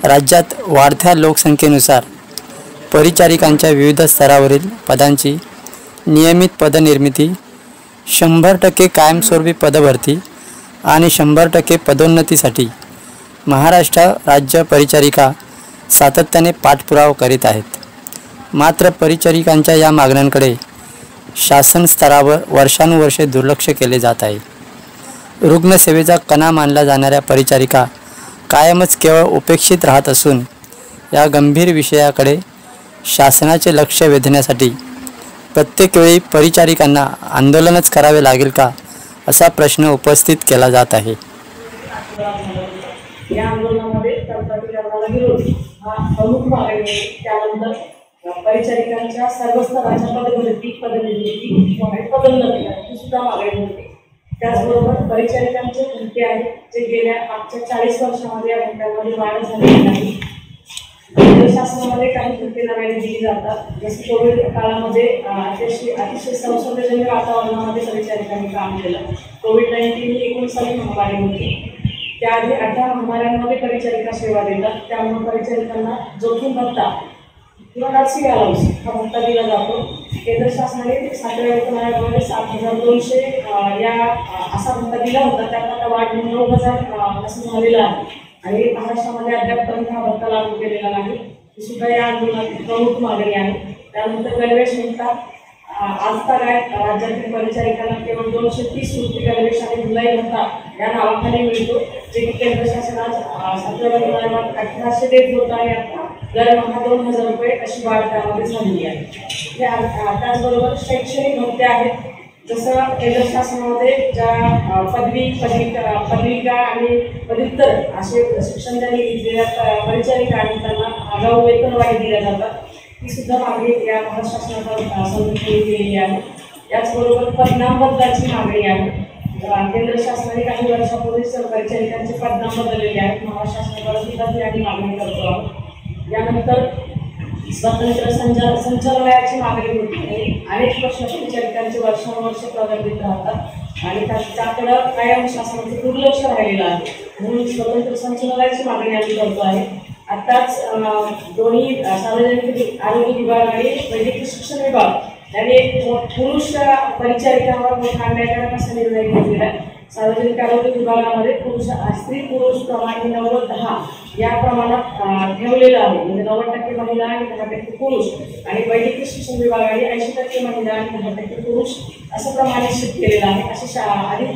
राज्यात वाढत्या लोकसंख्येनुसार परिचारिकांच्या विविध स्तरावरील पदांची नियमित पदनिर्मिती, 100% कायमस्वरूपी पदभरती आणि 100% पदोन्नतीसाठी महाराष्ट्र राज्य परिचारिका सातत्याने पाठपुरावा करीत आहेत। मात्र परिचारिकांच्या या मागण्यांकडे शासन स्तरावर वर्षानुवर्षे दुर्लक्ष केले जात आहे। रुग्णसेवेचा कणा मानल्या जाणाऱ्या परिचारिका कायमच केवळ उपेक्षित राहत असून या गंभीर विषयाकडे शासनाचे लक्ष वेधण्यासाठी प्रत्येक वेळी परिचारिकांना आंदोलनच करावे लागेल का, असा प्रश्न उपस्थित केला जात आहे। या आंदोलनामध्ये कर्मचाऱ्यांना विरोध हा प्रमुख मागणी आहे। त्यानंतर परिचारिकांच्या सर्व स्तराच्या पदोन्नती, पदोन्नती सुद्धा मागणी होती। त्याचबरोबर परिचारिकांचे भरती आहेत जे गेल्या मागच्या 40 वर्षांमध्ये या भरत्यांमध्ये वाढ झालेली नाही। शासनामध्ये काही भरती नव्याने दिली जातात, जसे कोविड काळामध्ये अतिशय संसर्गजन्य वातावरणामध्ये परिचारिकांनी काम केलं। कोविड-19 ही एकूण सगळी महामारी होती। त्याआधी 18 महामाऱ्यांमध्ये परिचारिका सेवा देतात, त्यामुळे परिचारिकांना जोखीम भत्ता किंवा नर्सिंग अलाउन्स हा भत्ता दिला जातो। केंद्र शासनाने 7व्या वेतन आयोगामध्ये 7,200 या असा भत्ता दिला होता, त्यात आता वाढ 9,000 असं झालेलं आहे आणि महाराष्ट्रामध्ये अद्यापपर्यंत हा भत्ता लागू केलेला नाही। ही सुद्धा या आंदोलनाची प्रमुख मागणी आहे। त्यानंतर गणवेश म्हणतात, आजतागायत राज्यातील परिचारिकांना केवळ 230 रुपये गणवेश आणि धुलाई भत्ता या नावाखाली मिळतो, जे की केंद्र शासनात 7व्या वेतन आयोगात 1800 देत होतं आणि आता दरमहा 2,000 रुपये अशी वाढ त्यामध्ये झालेली आहे। त्याचबरोबर शैक्षणिक भत्ते आहेत, जसं केंद्र शासनामध्ये ज्या पदविका आणि पदव्युत्तर असे शिक्षण ज्यांनी घेतलेल्या परिचारिका आणि त्यांना आगाऊ वेतनवाढी दिल्या जातात, ही सुद्धा मागणी या महाराष्ट्र शासनाच्या संघटनेने केलेली आहे। याचबरोबर पदनाम बदलाची मागणी आहे। केंद्र शासनाने काही वर्षापूर्वी परिचारिकांचे पदनाम बदललेले आहेत, महाराष्ट्र शासनाकडे सुद्धा ती आम्ही मागणी करतो आहोत। यानंतर स्वतंत्र संचालनालयाची मागणी होती। अनेक प्रश्न परिचारिकांचे वर्षानुवर्ष प्रलंबित राहतात आणि त्याच्याकडं कायम शासनाचं दुर्लक्ष राहिलेलं आहे, म्हणून स्वतंत्र संचालनालयाची मागणी आम्ही करतो आहे। आताच दोन्ही सार्वजनिक आरोग्य विभाग आणि वैद्यकीय शिक्षण विभाग यांनी एक पुरुष परिचारिकांवर मोठा अन्यायकारक असा निर्णय घेतलेला आहे। सार्वजनिक आरोग्य विभागामध्ये स्त्री पुरुष प्रमाण 90-10 या प्रमाणात ठेवलेलं आहे, म्हणजे 90% महिला आणि 10% पुरुष, आणि वैद्यकीय शिक्षण विभागाने 80% महिला आणि 10% पुरुष असं प्रमाण निश्चित केलेलं आहे।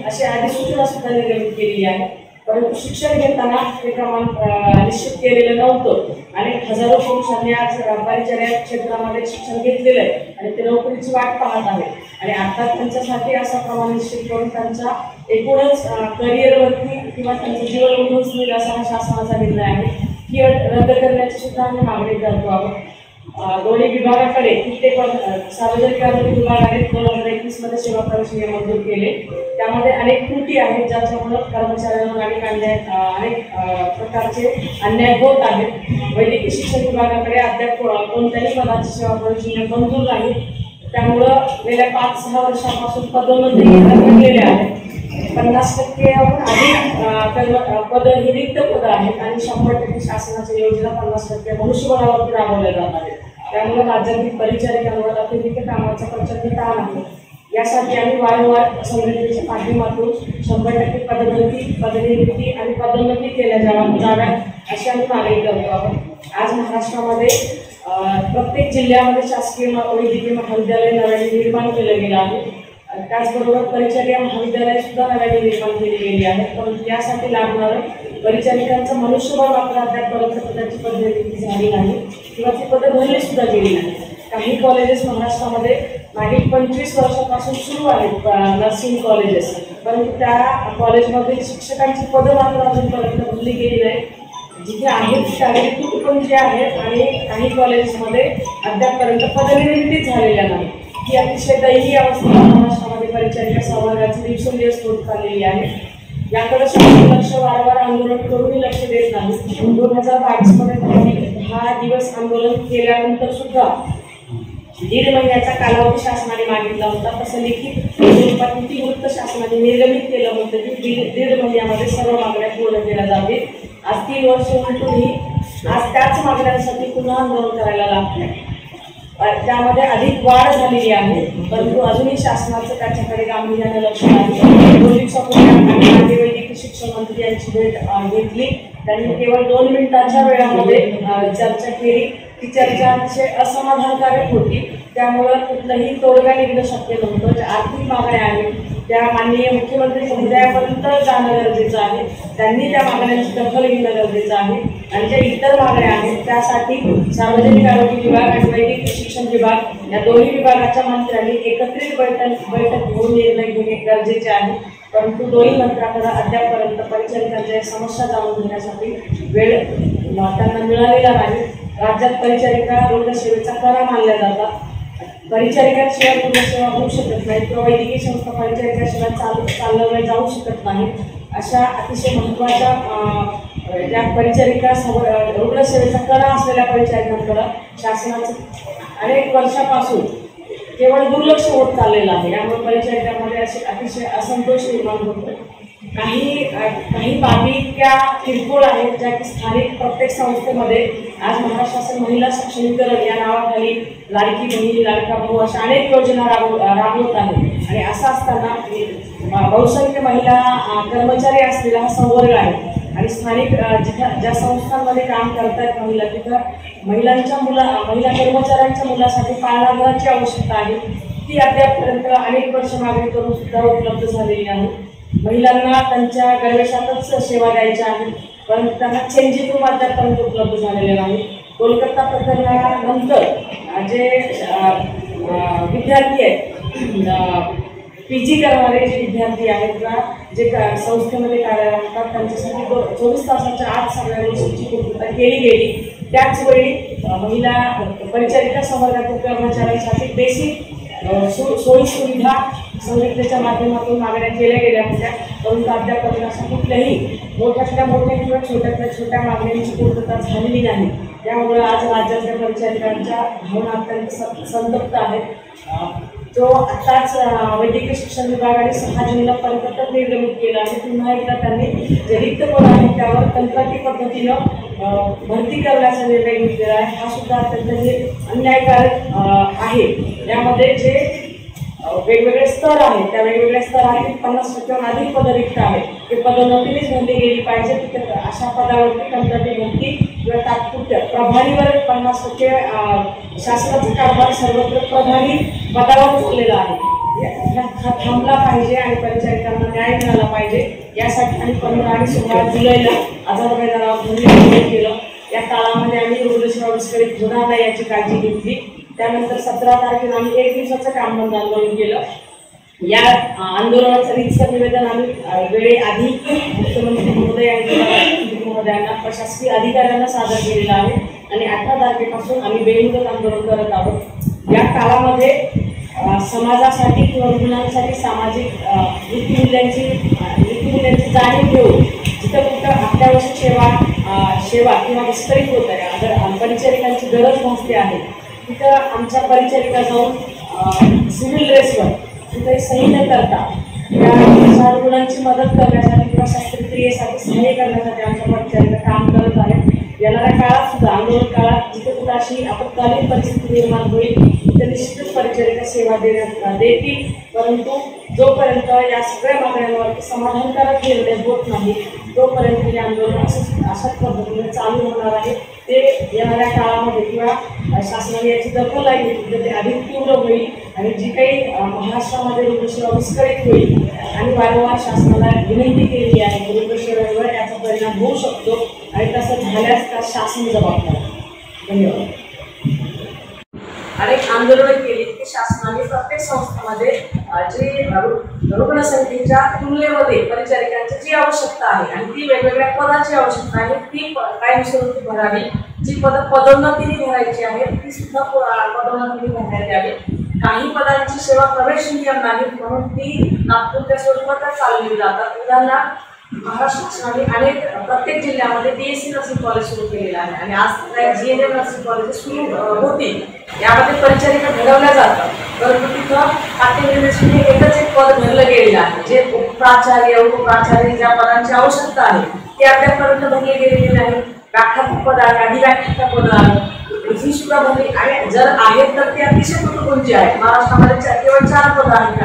अशी अधिसूचना सुद्धा निर्गमित केलेली आहे, परंतु शिक्षण घेताना हे प्रमाण निश्चित केलेलं नव्हतं आणि हजारो पुरुषांनी आज परिचारिका क्षेत्रामध्ये शिक्षण घेतलेलं आहे आणि ते नोकरीची वाट पाहत आहेत आणि आता त्यांच्यासाठी असं प्रमाण निश्चित करून त्यांच्या एकूणच करिअरवरती किंवा त्यांचं जीवन उद्ध्वस्त होईल असा शासनाचा निर्णय आहे। ही अट रद्द करण्याची सुद्धा आम्ही मागणी करतो आहोत। दोन्ही विभागाकडे कित्येक सार्वजनिक आरोग्य विभागाने 2021 मध्ये सेवा प्रवेश नियम मंजूर केले, त्यामध्ये अनेक त्रुटी आहेत ज्याच्यामुळे कर्मचाऱ्यांवर अनेक प्रकारचे अन्याय होत आहेत। वैद्यकीय शिक्षण विभागाकडे अद्याप कोणत्याही पदाची सेवा प्रवेश नियम मंजूर नाही, त्यामुळं गेल्या 5-6 वर्षांपासून पदोन्नती घडलेल्या आहेत। 50%हून अधिक पद ही रिक्त पद आहेत आणि 100% शासनाच्या योजना 50% मनुष्यबळावरती राबवल्या जात आहेत। त्यामुळे राज्यातील परिचारिकांवर अतिरिक्त कामाचा प्रचंड ताण आहे। यासाठी आम्ही वारंवार संघटनेच्या माध्यमातून 100% पदोन्नती, पदनिर्मिती आणि पदोन्नती केल्या जाव्यात अशी आम्ही मागणी करतो आहोत। आज महाराष्ट्रामध्ये प्रत्येक जिल्ह्यामध्ये शासकीय वैद्यकीय महाविद्यालय नव्याने निर्माण केलं गेलं आहे। त्याचबरोबर परिचारिका महाविद्यालय सुद्धा नव्याने निर्माण केली गेली आहे, परंतु यासाठी लागणारं परिचारिकांचं मनुष्यबळ मात्र अद्यापपर्यंत पदाची पदनिर्मिती झाली नाही किंवा ती पदं भरली सुद्धा गेली नाही। काही कॉलेजेस महाराष्ट्रामध्ये मागील 25 वर्षापासून सुरू आहेत नर्सिंग कॉलेजेस, परंतु त्या कॉलेजमध्ये शिक्षकांची पदं मात्र अजूनपर्यंत भरली गेली नाही। जिथे आहेत शारीरिक तुट पण जे आहेत आणि काही कॉलेजेसमध्ये अद्यापपर्यंत पदनिर्मितीच झालेल्या नाही। ही अतिशय दयनीय अवस्था महाराष्ट्रामध्ये परिचारिका संवर्गाची दिवसेंदिवस होत चाललेली आहे। याकडे शासन लक्ष वारंवार आंदोलन करूनही लक्ष देत नाही। 2022 मध्ये 10 दिवस आंदोलन केल्यानंतर सुद्धा 1.5 महिन्याचा कालावधी शासनाने मागितला होता। तसं लिखित स्वरूपात वृत्त शासनाने निर्गमित केलं होतं की 1.5 महिन्यामध्ये सर्व मागण्या पूर्ण केल्या जातील। आज 3 वर्ष उलटूनही आज त्याच मागण्यांसाठी पुन्हा आंदोलन करायला लागते. त्यामध्ये अधिक वाढ झालेली आहे, परंतु अजूनही शासनाचं त्याच्याकडे गांभीर्याने लक्ष नाही. 2 दिवसापूर्वी आम्ही वैद्यकीय शिक्षण मंत्री यांची भेट घेतली. त्यांनी केवळ 2 मिनिटांच्या वेळामध्ये चर्चा केली. ती चर्चा अतिशय असमाधानकारक होती. त्यामुळं कुठलंही तोडगा निघणं शक्य नव्हतं. ज्या आर्थिक मागण्या आहेत त्या माननीय मुख्यमंत्री महोदयापर्यंत जाणं गरजेचं आहे. त्यांनी त्या मागण्यांची दखल घेणं गरजेचं आहे. आणि ज्या इतर मागण्या आहेत त्यासाठी सार्वजनिक आरोग्य विभाग आणि वैद्यकीय शिक्षण विभाग या दोन्ही विभागाच्या मंत्र्यांनी एकत्रित बैठक घेऊन निर्णय घेणे गरजेचे आहे. परंतु दोन्ही मंत्र्यांकडे अद्यापपर्यंत परिचारिकांच्या समस्या जाणून घेण्यासाठी वेळ त्यांना मिळालेला नाही. राज्यात परिचारिका रुग्णसेवेचा कणा मानल्या जातात. परिचारिकांशिवाय रुग्णसेवा होऊ शकत नाही किंवा वैद्यकीय संस्था परिचारिकाशिवाय चालवल्या जाऊ शकत नाही. अशा अतिशय महत्त्वाच्या ज्या परिचारिका रुग्णसेवेचा कणा असलेल्या परिचारिकांकडं शासनाचं अनेक वर्षापासून केवळ दुर्लक्ष होत चाललेलं आहे. यामुळे परिचारिकांमध्ये असे अतिशय असंतोष निर्माण होतो. काही बाबी त्या किरकोळ आहेत ज्या की स्थानिक प्रत्येक संस्थेमध्ये आज महाराष्ट्र शासन महिला सक्षमीकरण या नावाखाली लाडकी बहीण, लाडका भाऊ अशा अनेक योजना राबवत आहेत. आणि असं असताना बहुसंख्य महिला कर्मचारी असलेला हा संवर्ग आहे. आणि स्थानिक ज्या संस्थांमध्ये काम करतात महिला, तिथं महिला कर्मचाऱ्यांच्या मुलासाठी पाळणाघराची आवश्यकता आहे. ती अद्यापपर्यंत अनेक वर्ष मागणी करून सुद्धा उपलब्ध झालेली आहे. महिलांना त्यांच्या गणवेशातच सेवा द्यायच्या आहेत, परंतु त्यांना चेंजिंग रूम अद्यापर्यंत उपलब्ध झालेले नाही. कोलकाता प्रकरणानंतर जे विद्यार्थी आहेत, PG करणारे जे विद्यार्थी आहेत किंवा जे संस्थेमध्ये कार्यरत असतात त्यांच्यासाठी 24 तासाच्या आत सगळ्या गोष्टींची पूर्तता केली गेली. त्याचवेळी महिला परिचारिका संवर्गातील कर्मचाऱ्यांसाठी बेसिक सोयी सुविधा संघटनेच्या माध्यमातून मागण्या केल्या गेल्या होत्या, परंतु अद्यापर्यंत अशा कुठल्याही मोठ्यातल्या मोठ्या किंवा छोट्यातल्या छोट्या मागण्यांची पूर्तता झालेली नाही. त्यामुळे आज राज्यातल्या परिचारिकांच्या भावना अत्यंत संतप्त आहेत. जो आत्ताच वैद्यकीय शिक्षण विभागाने 6 जूनला परिपत्रक निर्गमित केलं आहे. पुन्हा एकदा त्यांनी जे रिक्त पद आहे त्यावर कंत्राटी पद्धतीनं भरती करण्याचा निर्णय घेतलेला आहे. हा सुद्धा अत्यंत अन्यायकारक आहे. यामध्ये जे वेगवेगळे स्तर आहेत त्या वेगवेगळ्या स्तरातील 50% अधिक पदं रिक्त आहेत. ते पदोन्नतीनेच भरली गेली पाहिजे. तिथे अशा पदावरती कंत्राटी भरती किंवा तात्पुरत्या प्रभारीवर 50% शासनाचा कारभार सर्वत्र प्रभारी पदावर चाललेला आहे. थांबला पाहिजे आणि परिचारिकांना न्याय मिळाला पाहिजे. यासाठी आम्ही 15 आणि 16 जुलैला आझाद मैदानावर आंदोलन केलं. या काळामध्ये आम्ही रुग्णसेवा विस्कळीत होणार नाही याची काळजी घेतली. त्यानंतर 17 तारखेला आम्ही 1 दिवसाचं काम बंद आंदोलन केलं. या आंदोलनाचं रितसर निवेदन आम्ही वेळेआधी मुख्यमंत्री महोदय आणि महोदयांना प्रशासकीय अधिकाऱ्यांना सादर केलेलं आहे. आणि 18 तारखेपासून आम्ही बेमुदत आंदोलन करत आहोत. या काळामध्ये समाजासाठी किंवा रुग्णांसाठी सामाजिक नीतिमूल्यांची जाणीव घेऊन जिथं कुठं अत्यावश्यक सेवा किंवा विस्कळीत होत आहे, अगर परिचारिकांची गरज भासते आहे, तिथं आमच्या परिचारिका जाऊन सिव्हिल ड्रेसवर तिथे सही न करता त्या रुग्णांची मदत करण्यासाठी किंवा शस्त्रक्रियेसाठी सहाय्य करण्यासाठी आमच्या परिचारिका काम करत आहेत. येणाऱ्या काळात सुद्धा आंदोलन काळात जिथे कुठं अशी आपत्कालीन परिस्थिती निर्माण होईल तिथे निश्चितच परिचारिका सेवा देतील. परंतु जोपर्यंत या सगळ्या मागण्यांवरती समाधानकारक निर्णय होत नाही तोपर्यंत हे आंदोलन अशाच पद्धतीने चालू होणार आहे. ते येणाऱ्या काळामध्ये किंवा शासनाने याची दखल आहे तर ते अधिक तीव्र होईल आणि जी काही महाराष्ट्रामध्ये रुग्णसेवा विस्कळीत होईल आणि वारंवार शासनाला विनंती केलेली आहे की रुग्णसेवेवर याचा परिणाम होऊ शकतो आणि तसं झाल्यास त्या शासन जबाबदार. धन्यवाद. अनेक आंदोलनं केली की शासनाने प्रत्येक संस्थांमध्ये जे रुग्णसंख्येच्या तुलनेमध्ये परिचारिकांची जी आवश्यकता आहे आणि ती वेगवेगळ्या पदाची आवश्यकता आहे ती कायमस्वरूपी भरावी. जी पदोन्नतीने भरायची आहे ती सुद्धा पदोन्नतीने भरण्यात यावी. काही पदांची सेवा प्रवेश नियम नाहीत म्हणून ती नागपूरच्या स्वरूपात चालवली जातात. उदाहरणार्थ महाराष्ट्र शासनाने प्रत्येक जिल्ह्यामध्ये BSc नर्सिंग कॉलेज सुरू केलेलं आहे आणि आज GNM नर्सिंग कॉलेज सुरू होतील. यामध्ये परिचारिका घडवल्या जातात, परंतु तिथं खाते एकच एक पद भरलं गेलेलं आहे. जे प्राचार्य उपप्राचार्य ज्या पदांची आवश्यकता आहे ते अद्यापर्यंत भरले गेलेले नाही. व्याख्यात्मक पद आहे, अधिव्याख्यात्मक पद आहे, ही सुद्धा भरली. आणि जर आहेत तर ती अतिशय कोणकोणची आहेत. महाराष्ट्रामध्ये केवळ 4 पदं आहेत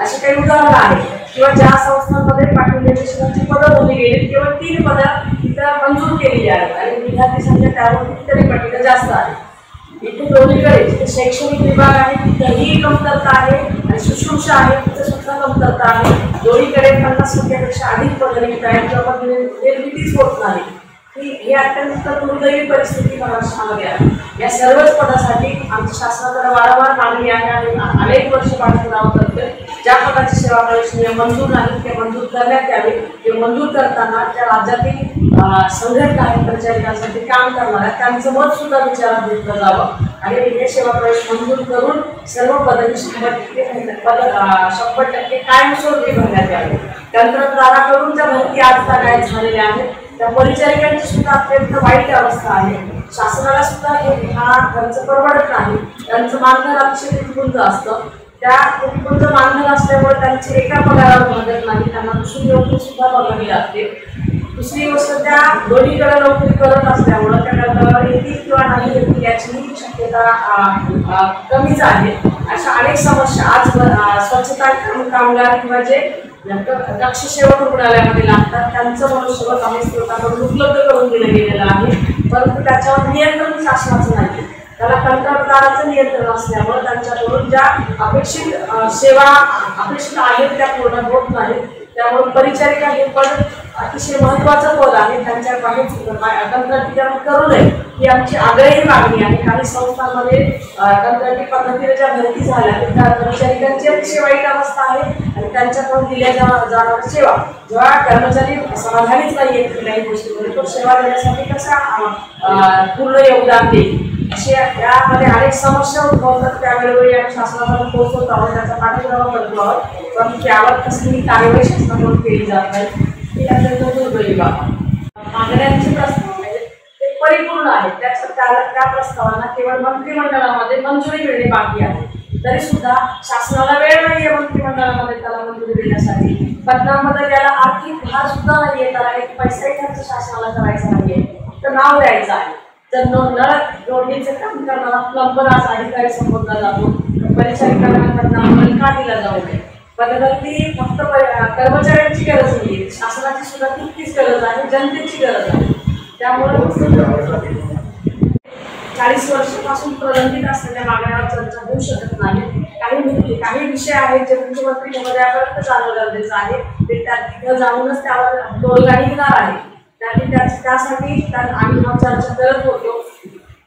अशी काही उदाहरणं आहेत. किंवा ज्या संस्थांमध्ये पाटील शिक्षणाची पदं भरली गेली केवळ 3 पदं तिथं मंजूर केलेली आहेत आणि विद्यार्थी संख्या त्यावर कितीतरी पटीने जास्त आहे. इथे दोन्हीकडे जिथे शैक्षणिक विभाग आहे तिथेही कमतरता आहे आणि शुश्रूषा आहे तिथे सुद्धा कमतरता आहे. दोन्हीकडे 50% अधिक पदं निघत आहेत किंवा निर्मितीच होत नाही. ही अत्यंत दुर्दैवी परिस्थिती महाराष्ट्रामध्ये आहे. या सर्वच पदासाठी आमच्या शासनाकडे वारंवार मागणी आहे आणि अनेक वर्ष पाठपुरावा करतोय. ज्या पदाची सेवा प्रवेश नियम मंजूर नाही ते मंजूर करण्यात यावे. ते मंजूर करताना त्या राज्यातील संघटना आहेत परिचारिकांसाठी काम करणाऱ्या त्यांचं मत सुद्धा विचारात घेतलं जावं आणि हे सेवा प्रवेश मंजूर करून सर्व पदांनी 100% कायमस्वरूपी भरण्यात यावे. कंत्राटदाराकडून ज्या भरती आज झालेल्या आहेत त्या परिचारिकांची सुद्धा अत्यंत वाईट अवस्था आहे. शासनाला सुद्धा हा खर्च परवडत नाही. त्यांचं मानधन अतिशय तुटपुंज असतं. त्या तुटपुंज मानधन असल्यामुळे त्यांची एका पगारावर भागत नाही. त्यांना दुसरी नोकरी सुद्धा बघावी लागते. दुसरी गोष्ट त्या दोन्हीकडे नोकरी करत असल्यामुळं त्या कर्तव्यावर येतील किंवा नाही येतील याचीही शक्यता कमीच आहे. अशा अनेक समस्या आज स्वच्छता कामगार किंवा जे दक्ष सेवक रुग्णालयामध्ये लागतात त्यांचं मनुष्यबळ काही स्रोतांकडून उपलब्ध करून दिलं गेलेलं आहे. परंतु त्याच्यावर नियंत्रण शासनाचं नाही. त्याला कंत्राटदाराचं नियंत्रण असल्यामुळे त्यांच्याकडून ज्या अपेक्षित सेवा अपेक्षित आहेत त्या पूर्ण होत नाहीत. त्यामुळे परिचारिका हे पद अतिशय महत्त्वाचं पद आहे. त्यांच्या कंत्राटीकरण करू नये ही आमची आग्रही मागणी आहे. काही संस्थांमध्ये कंत्राटी पद्धतीने ज्या भरती झाल्या त्या कर्मचारिकांची अतिशय वाईट अवस्था आहे आणि त्यांच्याकडून दिल्या जाणाऱ्या सेवा जेव्हा कर्मचारी समाधानीच नाही आहेत कुठल्याही गोष्टीमध्ये तो सेवा देण्यासाठी कसा पूर्ण योगदान देईल असे यामध्ये अनेक समस्या उद्भवतात. त्यावेळी आम्ही शासनाकडून पोहोचवत आहोत त्याचा पाठपुरावा करतो आहोत. पण त्यावर कसलीही कार्यवाही शासनाकडून केली जात नाही ही अत्यंत दुर्दैवी बाब. मागण्यांचे प्रस्ताव ते परिपूर्ण आहेत. त्या प्रस्तावांना केवळ मंत्रिमंडळामध्ये मंजुरी मिळणे बाकी आहे. तरी सुद्धा शासनाला वेळ नाही आहे मंत्रिमंडळामध्ये त्याला मंजुरी देण्यासाठी. पदनामध्ये त्याला आर्थिक भार सुद्धा नाही आहे. त्याला एक पैसाही खर्च शासनाला करायचा नाहीये तर नाव द्यायचं आहे. जर नळ जोडणीचं काम करणारा प्लंबर आज अधिकारी संबोधला जातो परिचारिकांना का दिला जाऊ नये. पदभरती फक्त कर्मचाऱ्यांची गरज नाही शासनाची सुद्धा तितकीच गरज आहे. जनतेची गरज आहे. त्यामुळे 40 वर्षापासून प्रलंबित असलेल्या मागण्यावर चर्चा होऊ शकत नाही. काही विषय आहेत जे मुख्यमंत्री महोदयापर्यंत जाणं गरजेचं आहे. ते तिथं जाऊनच त्यावर तोडगा निघणार आहे. त्यासाठी आम्ही हा चर्चा करत होतो.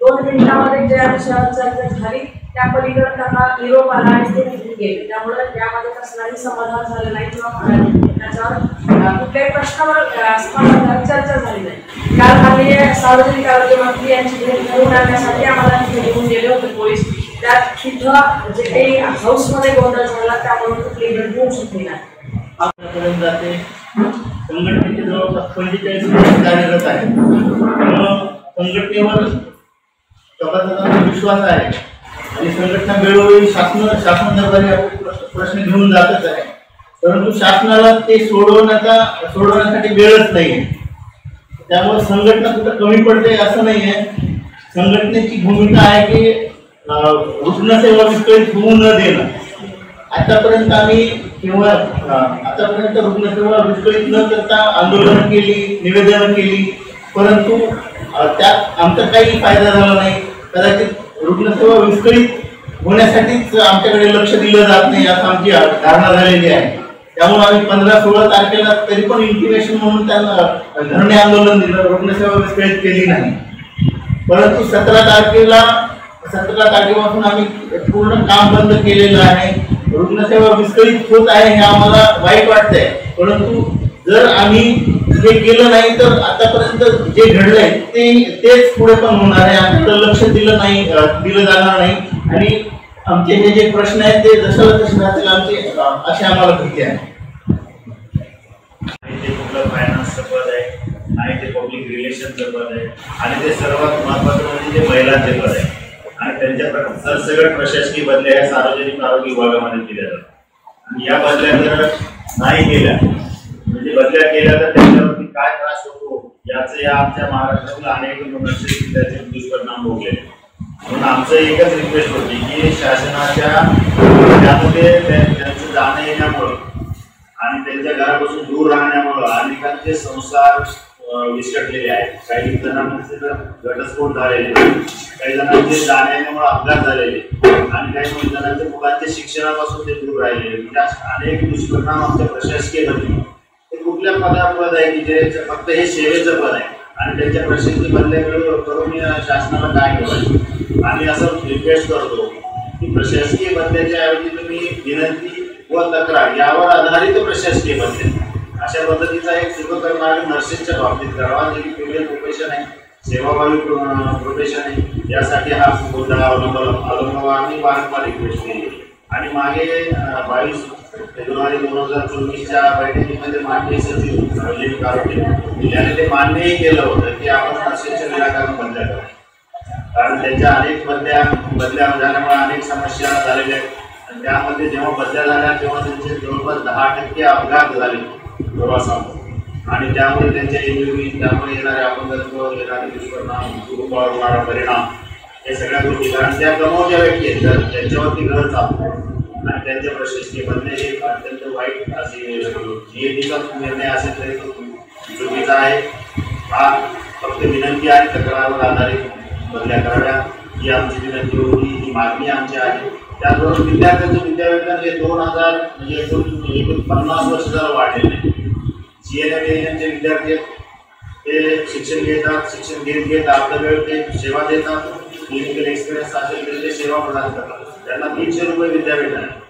2 मिनिटांमध्ये ज्या विषयावर चर्चा झाली त्या पलीकडे त्यांना निरोप आला आणि ते निघून गेले. त्यामुळे यामध्ये कसलाही समाधान झालं नाही किंवा त्याच्यावर कुठल्याही प्रश्नावर समाधान चर्चा झाली नाही. काल माननीय सार्वजनिक आरोग्य मंत्री यांची भेट घेऊन आणण्यासाठी आम्हाला तिथे घेऊन गेले होते पोलीस. त्यात तिथं जे काही हाऊसमध्ये गोंधळ झाला त्यामुळे कुठली भेट होऊ शकली नाही. संघटनेचे जवळपास 45 वर्ष कार्यरत आहे. त्यामुळं संघटनेवर सभासदांचा विश्वास आहे आणि संघटना वेळोवेळी शासन दरबारी प्रश्न घेऊन जातच आहे. परंतु शासनाला ते सोडवण्यासाठी वेळच नाही. त्यामुळे संघटना कुठं कमी पडते असं नाही आहे. संघटनेची भूमिका आहे की रुग्णसेवा विस्कळीत होऊ न देणं. आतापर्यंत रुग्णसेवा विस्कळीत न करता आंदोलनं केली, निवेदनं केली, परंतु त्यात आमचा काही फायदा झाला नाही. कदाचित रुग्णसेवा विस्कळीत होण्यासाठीच आमच्याकडे लक्ष दिलं जात नाही असं आमची धारणा झालेली आहे. त्यामुळे आम्ही 15-16 तारखेला तरी पण इंटिमेशन म्हणून त्यांना धरणे आंदोलन दिलं. रुग्णसेवा विस्कळीत केली नाही. परंतु 17 तारखेपासून आम्ही पूर्ण काम बंद केलेलं आहे. रुग्णसेवा विस्कळीत होत आहे हे आम्हाला वाईट वाटतंय. परंतु जर आम्ही हे केलं नाही तर आतापर्यंत जे घडलंय तेच पुढे पण होणार आहे. आमच्याकडे लक्ष दिलं जाणार नाही आणि आमचे जे प्रश्न आहेत ते जसं तसे राहतील आमचे असे आम्हाला भीती आहे. ते कुठलं फायनान्सचं पद आहे आणि ते पब्लिक रिलेशनचं पद आहे आणि ते सर्वात महत्त्वाचं म्हणजे ते महिलांचे पद आहे आणि त्यांच्या सगळ्या प्रशासकीय बदल्या ह्या सार्वजनिक आरोग्य विभागामध्ये केल्या जातात. आणि या बदल्या जर नाही केल्या म्हणजे बदल्या केल्या तर त्यांच्यावरती काय त्रास होतो याचे आमच्या महाराष्ट्रातील अनेक नर्सेस त्याचे दुष्परिणाम भोगले. म्हणून आमचं एकच रिक्वेस्ट होती की शासनाच्या त्यामध्ये त्यांचं जाणं येण्यामुळं आणि त्यांच्या घरापासून दूर राहण्यामुळं अनेकांचे संसार विस्कटलेले आहेत. काही जणांचे घटस्फोट झालेले, काही जणांचे जाण्यामुळे अपघात झालेले आणि काही जणांच्या मुलांच्या शिक्षणापासून ते दूर राहिलेले. म्हणजे अनेक दुष्परिणाम आमच्या प्रशासकीय बदली ते कुठल्या पदापद आहे की जे फक्त हे सेवेचं पद आहे आणि त्यांच्या प्रशासकीय बदल्या करून शासनाला काय करायचं. आम्ही असं रिक्वेस्ट करतो की प्रशासकीय बदल्याच्या ऐवजी तुम्ही विनंती व तक्रार यावर आधारित प्रशासकीय बदले अशा पद्धतीचा एक सुखकर मार्ग नर्सेसच्या बाबतीत करावा. जे की क्रिमिनल प्रोफेशन आहे, सेवाभावी प्रोफेशन आहे, यासाठी हा मुद्दा अवलंबावा आम्ही वारंवार रिक्वेस्ट केली. आणि मागे 22 फेब्रुवारी 2024च्या बैठकीमध्ये माननीय सचिव अजय कारोटे यांनी ते मान्यही केलं होतं की आपण नर्सेसचे निराकरण बदल्या करावं. कारण त्यांच्या अनेक बदल्या झाल्यामुळे अनेक समस्या झालेल्या आहेत. त्यामध्ये जेव्हा बदल्या झाल्या तेव्हा त्यांचे जवळपास 10% अपघात झाले प्रवासात आणि त्यामुळे त्यांच्या इंजुरी, त्यामुळे येणारे अपंगत्व, येणारे दुष्परिणाम, कुटुंबावर होणारा परिणाम, हे सगळ्या गोष्टी. कारण त्या कमवत्या व्यक्ती आहेत तर त्यांच्यावरती घर चालतो आणि त्यांच्या प्रशासकीय बदले हे अत्यंत वाईट असे जीएडीचा निर्णय असेल तरी तो चुकीचा आहे. हा फक्त विनंती आणि तक्रारावर आधारित बदल्या कराव्या ही आमची विनंती होती, ही मागणी आमची आहे. त्याचबरोबर विद्यार्थ्यांचं विद्यावेतन हे 2000 म्हणजे एकूण 50 वर्ष झालं वाढलेलं आहे. CNM विद्यार्थी ते शिक्षण घेतात, शिक्षण घेत आपला वेळ ते सेवा देतात. क्लिनिकल एक्सपिरियन्स असेल तर ते सेवा प्रदान करतात. त्यांना 300 रुपये विद्यावेतन आहे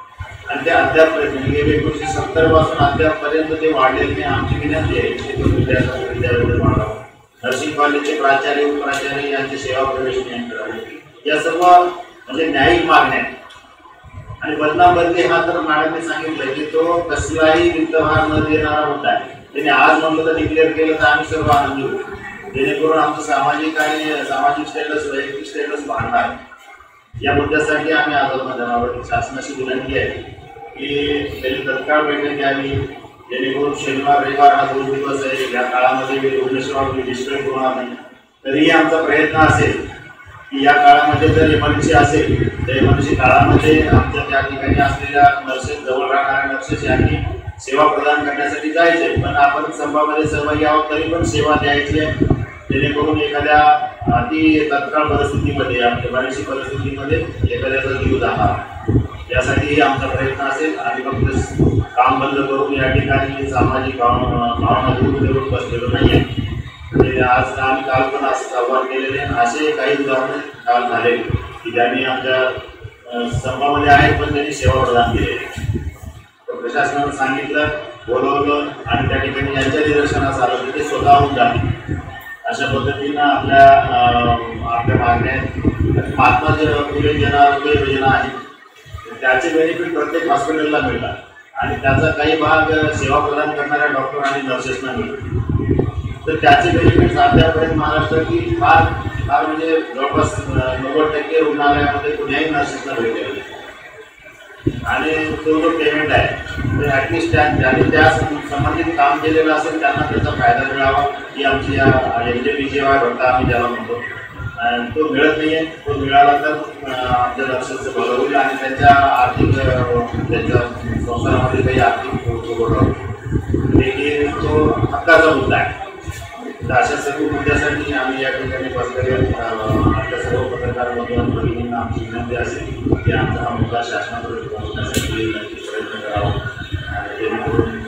आणि ते अद्यापपर्यंत म्हणजे 1970 पासून अद्यापपर्यंत ते वाढलेले नाही. आमची विनंती आहे की विद्यार्थ्यांचं विद्यावेतन वाढावं. नर्सिंग कॉलेजचे प्राचार्य उपप्राचार्य यांची सेवा प्रवेश नियम करावे. या सर्व म्हणजे न्यायिक मागण्या आहेत. आणि बदली हा तर मॅडमने सांगितलं की तो कसलाही वित्तभार न देणारा मुद्दा आहे. त्यांनी आज म्हणलं तर डिक्लेअर केलं तर आम्ही सर्व आनंदी होऊ, जेणेकरून आमचं सामाजिक आणि सामाजिक स्टेटस, वैयक्तिक स्टेटस वाढणार. या मुद्द्यासाठी आम्ही आज मैदानावर शासनाची विनंती आहे की त्यांनी तत्काळ बैठक घ्यावी, जेणेकरून शनिवार रविवार हा 2 दिवस आहे. या काळामध्ये रुग्णसेवा डिस्ट्रिक्ट होणार नाही. तरीही आमचा प्रयत्न असेल की या काळामध्ये जर एमर्जन्सी असेल तर एमर्जन्सी काळामध्ये आमच्या त्या ठिकाणी असलेल्या नर्सेस, जवळ राहणाऱ्या नर्सेस यांनी सेवा प्रदान करण्यासाठी जायचे. पण आपण संपामध्ये सहभागी आहोत तरी पण सेवा द्यायची आहे, जेणेकरून एखाद्या अति तत्काळ परिस्थितीमध्ये, एमर्जन्सी परिस्थितीमध्ये एखाद्याचा जीव जाणार. यासाठीही आमचा प्रयत्न असेल. आणि फक्त काम बंद करून या ठिकाणी सामाजिक भावना दूर करून बसलेलो नाही आहे. आज आम्ही काल पण असं आव्हान केलेले असे काही उदाहरण काल झाले की ज्यांनी आमच्या संपामध्ये आहेत पण त्यांनी सेवा प्रदान केलेली. प्रशासनानं सांगितलं, बोलवलं आणि त्या ठिकाणी यांच्या निदर्शनास आलं की ते स्वतःहून झाले. अशा पद्धतीनं आपल्या मागण्या महात्मा फुले जन आरोग्य योजना आहे, त्याचे बेनिफिट प्रत्येक हॉस्पिटलला मिळतात आणि त्याचा काही भाग सेवा प्रदान करणाऱ्या डॉक्टर आणि नर्सेसना मिळतो. तर त्याचे बेनिफिट्स अद्यापर्यंत महाराष्ट्रातील फार म्हणजे जवळपास 90% रुग्णालयामध्ये कुठल्याही नर्सेसना भेटलेले आणि तो जो पेमेंट आहे ते ॲटलिस्ट ज्यांनी त्या संबंधित काम केलेलं असेल त्यांना त्याचा फायदा मिळावा ही आमची या LJPGY भत्ता आम्ही ज्याला म्हणतो तो मिळत नाही आहे. तो मिळाला तर आमच्या नर्सेसचं भलं होईल आणि त्यांच्या आर्थिक त्यांच्या संसारामध्ये काही आर्थिक देखील तो हक्काचा मुद्दा आहे. तर अशा सर्व मुद्द्यासाठी आम्ही या ठिकाणी बसलेले आपल्या सर्व पत्रकारांमधून भगिनींना आमची विनंती असेल की आमचा हा मुद्दा शासनाकडे पोहोचण्यासाठी प्रयत्न करावा आणि जेणेकरून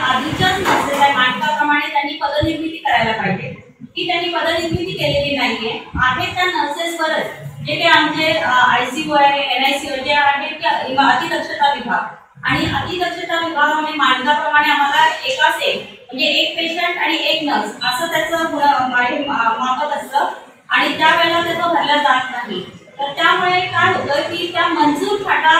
आधीच्याच नसलेल्या नाटकाप्रमाणे त्यांनी पदनिर्मिती करायला पाहिजे की त्यांनी पदनिर्मिती केलेली नाहीये. आहे त्या नर्सेसवरच जे काही आमचे ICU आहे, NICU जे आहे ते अतिदक्षता विभाग आणि अतिदक्षता विभागामध्ये मानकाप्रमाणे आम्हाला एकाच एक म्हणजे एक पेशंट आणि एक नर्स असं त्याचं मापत असतं आणि त्यावेळेला त्याचं भरल्या जात नाही. तर त्यामुळे काय होतं की त्या मंजूर खाटा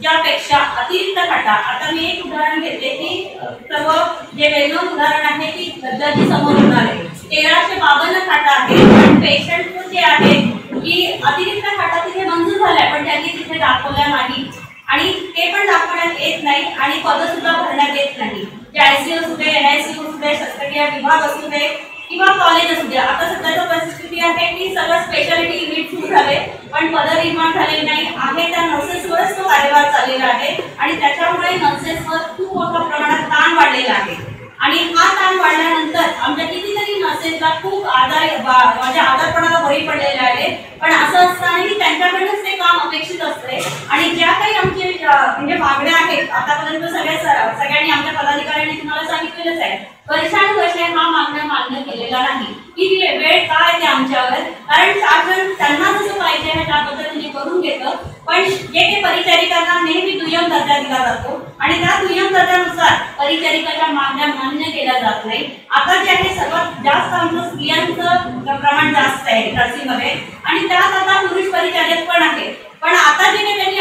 ज्यापेक्षा अतिरिक्त खाटा, आता मी एक उदाहरण घेते की सर्व जे वेगळं उदाहरण आहे की गद्दाची समोर होणार आहे 1352 खाटा आहे पण पेशंट जे आहे की अतिरिक्त खाटा तिथे मंजूर झाल्या पण त्यांनी तिथे दाखवल्या नाही आणि ते पण दाखवण्यात येत नाही आणि पदं सुद्धा भरण्यात येत नाही. जे ICU असू दे, NICU असू दे, शस्त्रक्रिया विभाग असू दे किंवा कॉलेज असू दे. आता सध्याची परिस्थिती आहे की सगळं स्पेशालिटी युनिट सुरू झाले पण पद निर्माण झाले नाही आहे. त्या नर्सेसवरच तो कार्यभार चाललेला आहे आणि त्याच्यामुळे नर्सेसवर खूप मोठ्या प्रमाणात ताण वाढलेला आहे. आणि हा ताण वाढल्यानंतर आमच्या कितीतरी नर्सेसला खूप म्हणजे आजारपणाला बळी पडलेले आहे. पण असं असताना की त्यांच्याकडूनच ते काम अपेक्षित असते आणि ज्या काही आमचे म्हणजे मागण्या आहेत आतापर्यंत सगळ्यांनी आमच्या पदाधिकाऱ्यांनी तुम्हाला सांगितलेलंच आहे. वर्षानुवर्षे हा मागण्या मान्य केलेला नाही. ही वेळ काय ते आमच्यावर, कारण शासन त्यांना जसं पाहिजे त्या पद्धतीने करून घेतं पण जे काही परिचारिकांना नेहमी दुय्यम दर्जा दिला जातो आणि त्या दुय्यम दर्जानुसार परिचारिकाच्या मागण्या मान्य केल्या जात नाही. आता जे आहे सर्वात जास्त आमचं स्त्रियांचं प्रमाण जास्त आहे नर्सिंगमध्ये आणि त्यात आता पुरुष परिचारक पण आहे. पण आता जे काही त्यांनी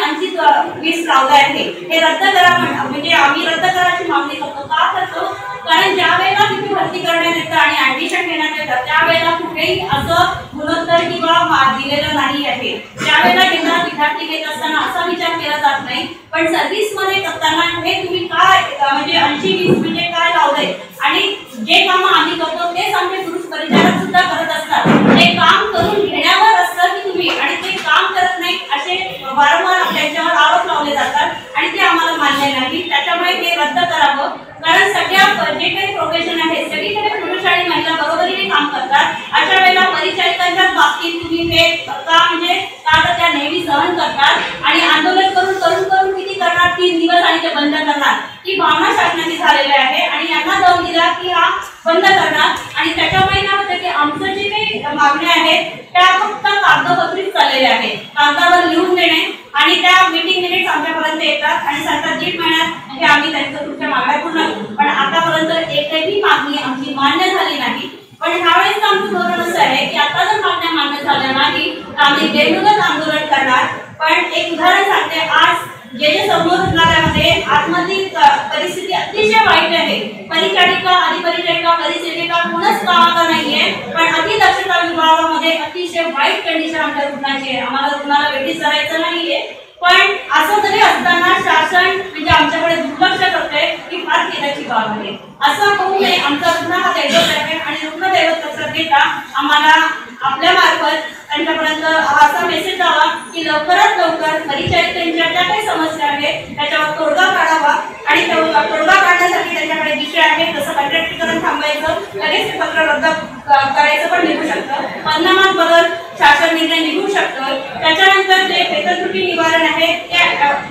20 लावलं आहे हे रद्द करा म्हणजे आम्ही रद्द करायची मागणी करतो. का करतो? कारण ज्या वेळेला तिथे भरती करण्यात येतं आणि ऍडमिशन घेण्यात येतं त्यावेळेला कुठेही असं गुणोत्तर किंवा दिलेलं नाही आहे. त्यावेळेला जेव्हा विद्यार्थी घेत असताना असा विचार केला जात नाही पण सर्व्हिसमध्ये करताना हे तुम्ही काय म्हणजे 80-20 म्हणजे काय लावलंय आणि जे कामं आम्ही करतो तेच आमचे पुरुष परिचारक सुद्धा करत असतात. ते काम करून घेण्यावर असतं की तुम्ही आणि ते काम करत नाही असे वारंवार त्यांच्यावर आरोप लावले जातात आणि ते आम्हाला मान्य नाही. त्याच्यामुळे ते रद्द करावं. कारण सगळ्या जे काही प्रोफेशन आहेत सगळीकडे पुरुष आणि महिला बरोबरीने काम करतात. अशा वेळेला परिचारिकांच्या बाबतीत तुम्ही ते का म्हणजे का तर त्या नेहमी सहन करतात आणि आंदोलन करून करून करून किती करणार 3 दिवस आणि ते बंद करणार ही भावना शासनाची झालेली आहे आणि यांना दम दिला की हा बंद करणार आणि त्याच्यामुळे काय होतं की आमचं जे काही मागण्या आहेत त्या फक्त कागदपत्रीच चाललेल्या आहेत. कागदावर लिहून देणे आणि त्या मीटिंग मिनिट्स आमच्यापर्यंत येतात आणि सांगतात 1.5 महिन्यात म्हणजे आम्ही त्यांचं तुमच्या मागण्या पूर्ण करू. पण आतापर्यंत एकही मागणी आमची मान्य झाली नाही. पण ह्यावेळेस आमचं धोरण असं आहे की आता जर मागण्या मान्य झाल्या नाही तर आम्ही बेमुदत आंदोलन करणार. पण एक उदाहरण सांगते, आज जे समोर रुग्णालयामध्ये आतमधील परिस्थिती अतिशय वाईट आहे. परिचारिका अधिपरिचारिका परिचारिका कोणच कामाला नाहीये पण अतिदक्षता विभागामध्ये अतिशय वाईट कंडिशन आमच्या रुग्णाची आहे. आम्हाला रुग्णाला वेटीस करायचं नाहीये पण असं तरी असताना शासन म्हणजे आमच्याकडे दुर्लक्ष करतंय ही फार खेदाची बाब आहे. असं होऊ नये. आमचा रुग्ण हा दैवत आहे आणि रुग्ण दैवत लक्षात घेता आम्हाला आपल्या मार्फत त्यांच्यापर्यंत असा मेसेज द्यावा की लवकरात लवकर परिचारिकांच्या ज्या काही समस्या आहेत त्याच्यावर तोडगा काढावा आणि तोडगा काढण्यासाठी त्यांच्याकडे विषय आहे. जसं कंत्राटीकरण थांबायचं लगेच ते पत्र रद्द करायचं पण निघू शकतं. पन्नामात बदल शासन निर्णय निघू शकतो. त्याच्यानंतर जे वेतन निवारण आहे ते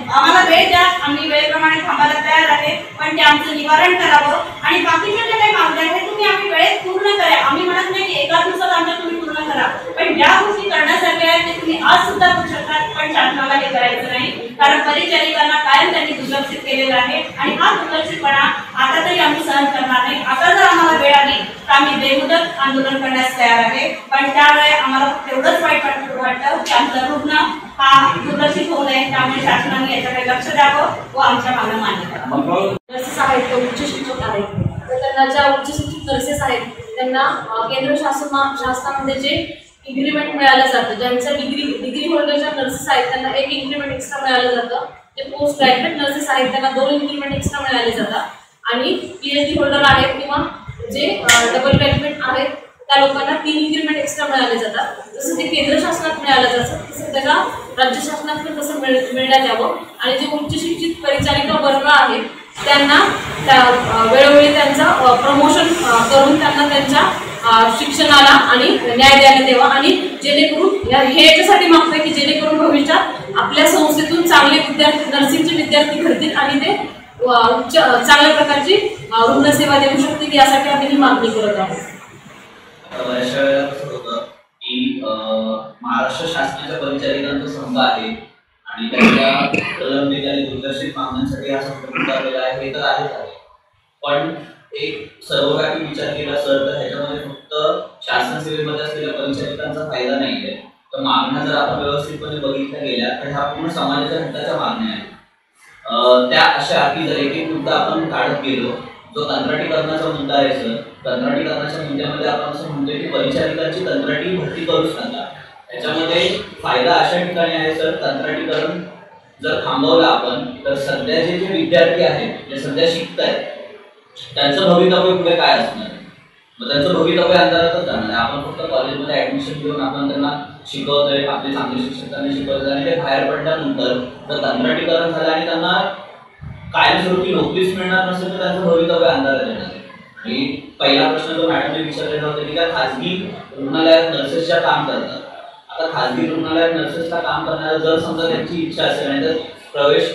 आम्हाला वेळ द्या, आम्ही वेळेप्रमाणे थांबायला तयार आहे पण ते आमचं निवारण करावं आणि बाकीच्या ज्या काही मागण्या आहेत तुम्ही आम्ही वेळेत पूर्ण करा. आम्ही म्हणत नाही की एका दिवसात आमच्या तुम्ही पूर्ण करा पण ज्या गोष्टी करण्यासारख्या आहेत ते तुम्ही आज सुद्धा करू शकतात पण शासनाला हे करायचं नाही. कारण परिचारिकांना कायम त्यांनी दुर्लक्षित केलेलं आहे आणि हा दुर्लक्षितपणा आता तरी आम्ही सहन करणार नाही. आता जर आम्हाला वेळ आली तर आम्ही बेमुदत आंदोलन करण्यास तयार आहे. पण त्यावेळी आम्हाला फक्त एवढंच वाईट वाटतं की आमचा रुग्ण हा दुर्लक्षित होऊ नये. त्यामुळे शासनाने याच्याकडे लक्ष द्यावं व आमच्या मागण्या मान्य करावं. नर्सेस आहेत ते उच्च शिक्षित आहेत तर त्यांना ज्या उच्च शिक्षित नर्सेस आहेत त्यांना केंद्र शासनामध्ये जे इन्क्रीमेंट मिळालं जातं. ज्यांचं डिग्री होल्डरच्या नर्सेस आहेत त्यांना 1 इन्क्रीमेंट एक्स्ट्रा मिळालं जातं. जे पोस्ट ग्रॅज्युएट नर्सेस आहेत त्यांना 2 इन्क्रीमेंट एक्स्ट्रा मिळाले जातात आणि PhD होल्डर आहेत किंवा जे डबल ग्रॅज्युएट आहेत त्या लोकांना 3 इन्क्रीमेंट एक्स्ट्रा मिळाले जातात. जसं ते केंद्र शासनात मिळालं जातं तसं त्याला राज्य शासनात पण तसं मिळण्यात यावं आणि जे उच्च शिक्षित परिचारिका वर्ग आहेत त्यांना वेळोवेळी त्यांचं प्रमोशन करून त्यांना त्यांच्या शिक्षणाला आणि न्याय द्यायला द्यावा आणि जेणेकरून हे याच्यासाठी मागतोय की जेणेकरून भविष्यात आपल्या संस्थेतून चांगले विद्यार्थी नर्सिंगचे विद्यार्थी घडतील आणि ते चांगल्या प्रकारची रुग्णसेवा देऊ शकतील यासाठी आम्ही ही मागणी करत आहोत. बऱ्याचशा वेळेला कसं होतं की महाराष्ट्र शासनाच्या परिचारिकांचा संघ आहे आणि त्यांच्या प्रलंबित आणि दुर्लक्षित मागण्यांसाठी हा संघ पुकारलेला आहे हे तर आहेच आहे. पण एक सर्वव्यापी विचार केला सर तर ह्याच्यामध्ये फक्त शासन सेवेमध्ये असलेल्या परिचारिकांचा फायदा नाही आहे. तर मागण्या जर आपण व्यवस्थितपणे बघितल्या गेल्या तर ह्या पूर्ण समाजाच्या हिताच्या मागण्या आहेत. त्या अशा की जर एक मुद्दा आपण काढत गेलो जो कंत्राटीकरणाचा मुद्दा आहे सर. कंत्राटीकरणाच्या मुद्द्यामध्ये आपण असं म्हणतोय की परिचारिकांची कंत्राटी भरती करूच नका. त्याच्यामध्ये फायदा अशा ठिकाणी आहे सर कंत्राटीकरण जर थांबवलं आपण तर सध्याचे जे विद्यार्थी आहेत जे सध्या शिकत आहेत त्यांचं भवितव्य पुढे काय असणार आहे? मग त्यांचं भवितव्य अंधारातच जाणार आहे. आपण फक्त कॉलेजमध्ये ऍडमिशन घेऊन आपण त्यांना शिकवतोय, आपले चांगले शिक्षक त्यांना शिकवतोय आणि ते बाहेर पडल्यानंतर जर कंत्राटीकरण झालं आणि त्यांना कायमस्वरूपी नोकरीच मिळणार नसेल तर त्यांचं भवितव्य अंधारात येणार आहे. आणि पहिला प्रश्न जो मॅडमने विचारलेला होता की त्या खाजगी रुग्णालयात नर्सेसच्या काम करतात. आता खाजगी रुग्णालयात नर्सेसला काम करण्याला जर समजा त्यांची इच्छा असेल आणि तर प्रवेश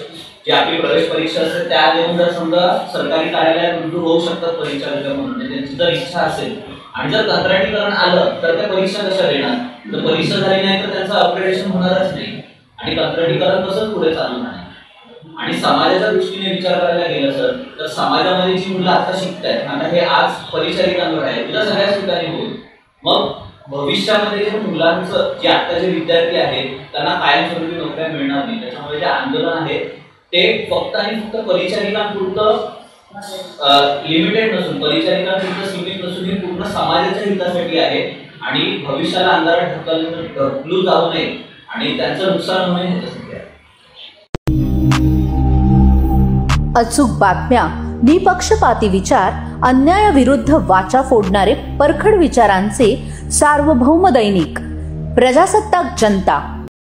जी आपली प्रवेश परीक्षा असते त्या देऊन जर समजा सरकारी कार्यालयात रुजू होऊ शकतात परिचारिका म्हणून, त्यांची जर इच्छा असेल आणि जर कंत्राटीकरण आलं तर त्या परीक्षा कशा देणार? जर परीक्षा झाली नाही तर त्यांचं अपग्रेडेशन होणारच नाही आणि कंत्राटीकरण कसं पुढे चालणार नाही. आणि समाजाच्या दृष्टीने विचार करायला गेलं सर तर समाजामध्ये जी मुलं आता शिकतायत, आता हे आज परिचारिकांवर आहे, तुला सगळ्याच ठिकाणी होईल. मग भविष्यामध्ये जे मुलांचं जे आत्ताचे विद्यार्थी आहेत त्यांना कायमस्वरूपी नोकऱ्या मिळणार नाही. त्याच्यामुळे जे आंदोलन आहे ते फक्त आणि फक्त परिचारिकांपुरतं लिमिटेड नसून, परिचारिकांपुरतं सीमित नसून हे पूर्ण समाजाच्या हितासाठी आहे आणि भविष्याला अंधारात ढकलू जाऊ नये आणि त्यांचं नुकसान होऊ नये ह्याच्यासाठी आहे. अचूक बातम्या, निपक्षपाती विचार, अन्यायाविरुद्ध वाचा फोडणारे परखड विचारांचे सार्वभौम दैनिक प्रजासत्ताक जनता.